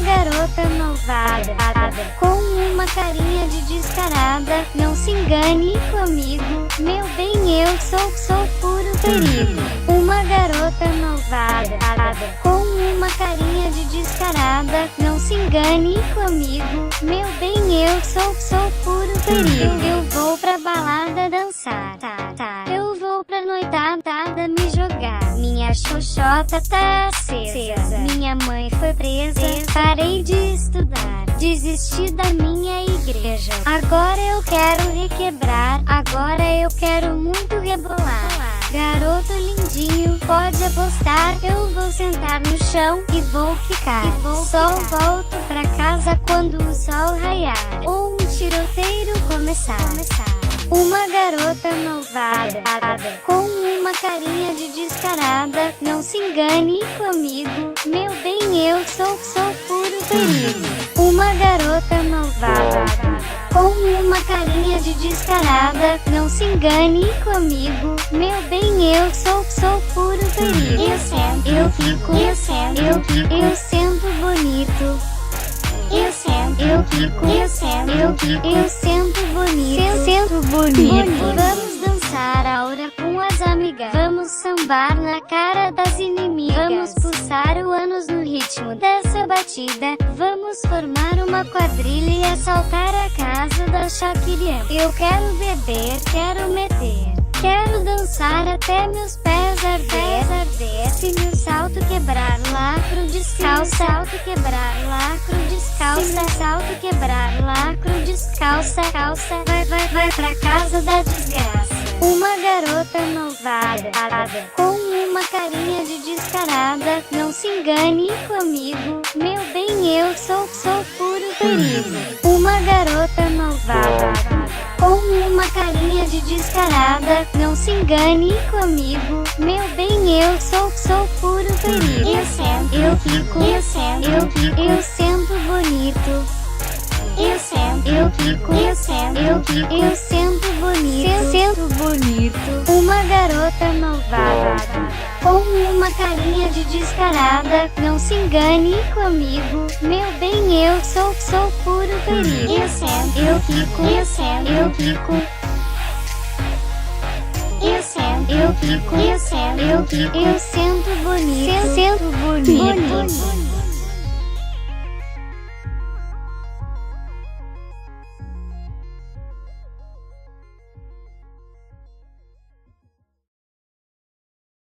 garota malvada, com uma carinha de descarada. Não se engane comigo, meu bem, eu sou puro perigo. Uma garota malvada, com uma carinha de descarada. Não se engane comigo, meu bem, eu sou puro perigo. Eu vou pra balada dançar, eu vou pra noitada me jogar. Minha xoxota tá acesa, minha mãe foi presa. Parei de estudar, desisti da minha igreja. Agora eu quero requebrar, agora eu quero muito rebolar. Garoto lindinho, pode apostar, eu vou sentar no chão e vou ficar. Só volto pra casa quando o sol raiar ou um tiroteio começar. Uma garota malvada, com uma carinha de descarada. Não se engane comigo, meu bem, eu sou puro perigo. Uma garota malvada, com uma carinha de descarada. Não se engane comigo, meu bem, eu sou puro perigo. Eu sento, eu fico, eu sento, eu sento bonito. Eu sento, eu fico, eu sento, eu sento bonito. Eu sento bonito. Vamos dançar aura com as amigas. Vamos sambar na cara das inimigas. Vamos pulsar o ânus no ritmo dessa batida. Vamos formar uma quadrilha e assaltar a casa da Shakira. Eu quero beber, quero meter, quero dançar até meus pés arder. Se meu salto quebrar, lacro descalça. Salto quebrar, lacro descalça. Se meu salto quebrar, lacro descalça. Vai pra casa da desgraça. Uma garota malvada, com uma carinha de descarada. Não se engane comigo, meu bem, eu sou puro perigo. Uma garota malvada, com uma carinha de descarada. Não se engane comigo, meu bem, eu sou puro perigo. Eu sento, eu fico, eu sento, eu sento bonito. Eu sento, eu fico, eu sento, eu sento bonito. Eu sento bonito. Uma garota malvada, com uma carinha de descarada. Não se engane comigo, meu bem, eu sou puro perigo. Eu sento, eu fico, eu sento, eu fico. Eu sento, eu fico, eu sento, eu sento bonito. Eu sento bonito.